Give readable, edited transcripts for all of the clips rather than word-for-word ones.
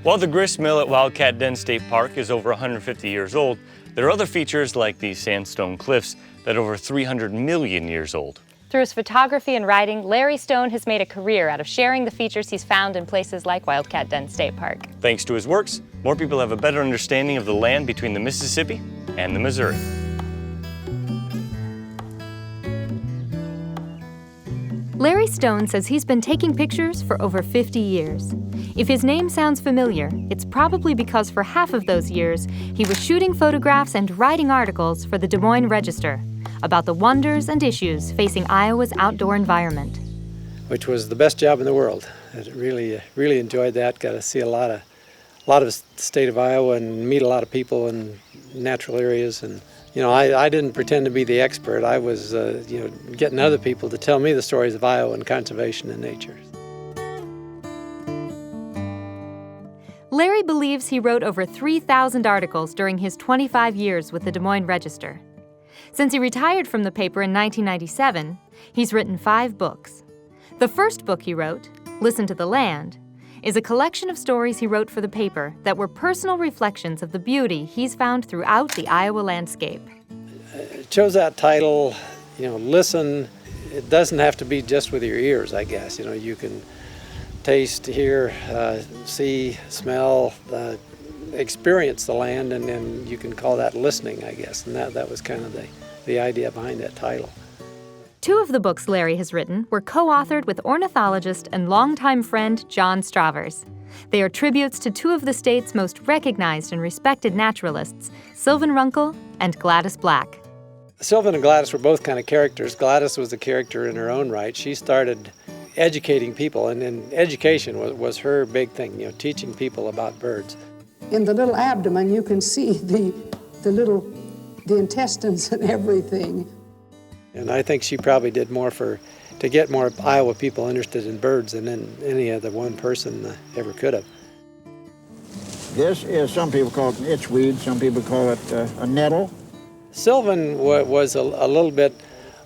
While the grist mill at Wildcat Den State Park is over 150 years old, there are other features like these sandstone cliffs that are over 300 million years old. Through his photography and writing, Larry Stone has made a career out of sharing the features he's found in places like Wildcat Den State Park. Thanks to his works, more people have a better understanding of the land between the Mississippi and the Missouri. Larry Stone says he's been taking pictures for over 50 years. If his name sounds familiar, it's probably because for half of those years, he was shooting photographs and writing articles for the Des Moines Register about the wonders and issues facing Iowa's outdoor environment. Which was the best job in the world. I really enjoyed that. Got to see a lot of the state of Iowa and meet a lot of people in natural areas. And I didn't pretend to be the expert. I was getting other people to tell me the stories of Iowa and conservation and nature. Larry believes he wrote over 3,000 articles during his 25 years with the Des Moines Register. Since he retired from the paper in 1997, he's written 5 books. The first book he wrote, Listen to the Land, is a collection of stories he wrote for the paper that were personal reflections of the beauty he's found throughout the Iowa landscape. I chose that title, listen. It doesn't have to be just with your ears, I guess. You can taste, hear, see, smell, experience the land, and then you can call that listening, I guess. And that was kind of the idea behind that title. 2 of the books Larry has written were co-authored with ornithologist and longtime friend John Stravers. They are tributes to 2 of the state's most recognized and respected naturalists, Sylvan and Gladys Black. Sylvan and Gladys were both kind of characters. Gladys was a character in her own right. She started educating people, and education was her big thing, teaching people about birds. In the little abdomen, you can see the intestines and everything. And I think she probably did more to get more Iowa people interested in birds than any other one person ever could have. This is, some people call it an itchweed, some people call it a nettle. Sylvan was a little bit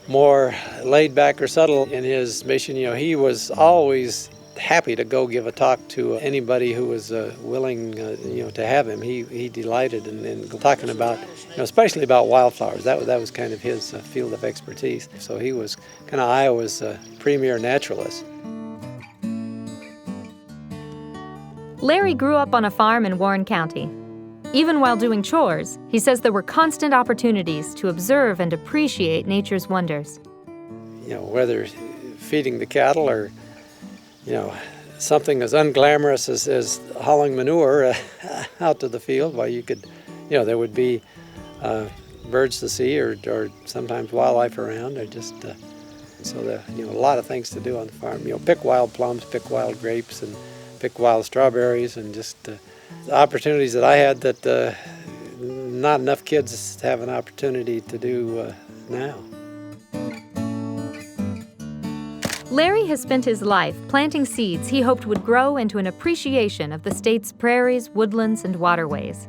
more laid back or subtle in his mission. He was always happy to go give a talk to anybody who was willing, to have him. He delighted in talking about, especially about wildflowers. That was kind of his field of expertise. So he was kind of Iowa's premier naturalist. Larry grew up on a farm in Warren County. Even while doing chores, he says there were constant opportunities to observe and appreciate nature's wonders. Whether feeding the cattle or something as unglamorous as hauling manure out to the field, while you could, there would be birds to see or sometimes wildlife around, or just a lot of things to do on the farm. Pick wild plums, pick wild grapes, and pick wild strawberries, and just the opportunities that I had that not enough kids have an opportunity to do now. Larry has spent his life planting seeds he hoped would grow into an appreciation of the state's prairies, woodlands, and waterways.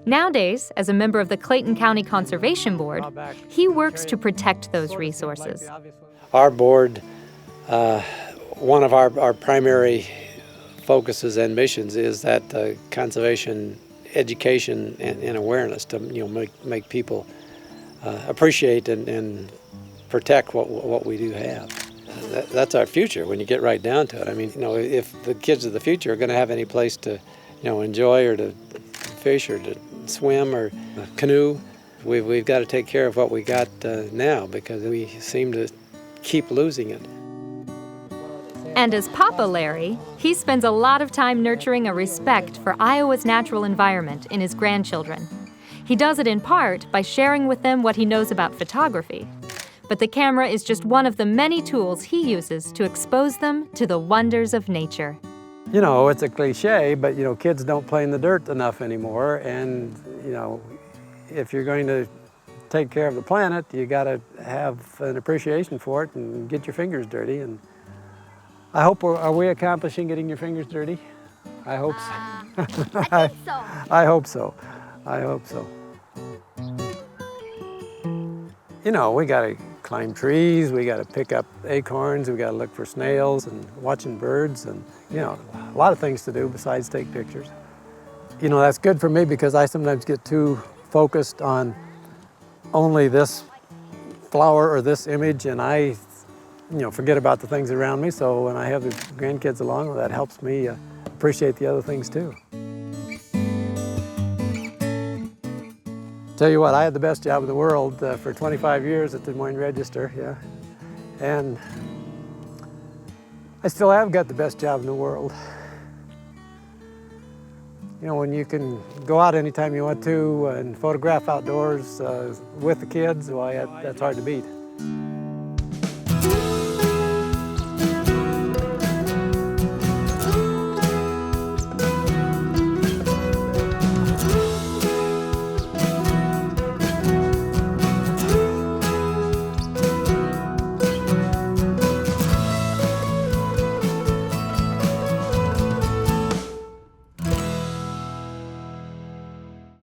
Nowadays, as a member of the Clayton County Conservation Board, he works to protect those resources. Our board, one of our primary focuses and missions is that conservation education and awareness to make people appreciate and protect what we do have. That's our future when you get right down to it. I mean, if the kids of the future are going to have any place to, enjoy or to fish or to swim or canoe, we've got to take care of what we got now, because we seem to keep losing it. And as Papa Larry, he spends a lot of time nurturing a respect for Iowa's natural environment in his grandchildren. He does it in part by sharing with them what he knows about photography. But the camera is just one of the many tools he uses to expose them to the wonders of nature. It's a cliche, but kids don't play in the dirt enough anymore, and if you're going to take care of the planet, you got to have an appreciation for it and get your fingers dirty. And I hope are we accomplishing getting your fingers dirty? I hope so. I think so. I hope so. I hope so. We got to climb trees, we got to pick up acorns, we got to look for snails and watching birds and, you know, a lot of things to do besides take pictures. You know, that's good for me because I sometimes get too focused on only this flower or this image, and I, you know, forget about the things around me. So when I have the grandkids along, well, that helps me appreciate the other things too. Tell you what, I had the best job in the world for 25 years at the Des Moines Register, yeah. And I still have got the best job in the world. You know, when you can go out anytime you want to and photograph outdoors with the kids, well, that's hard to beat.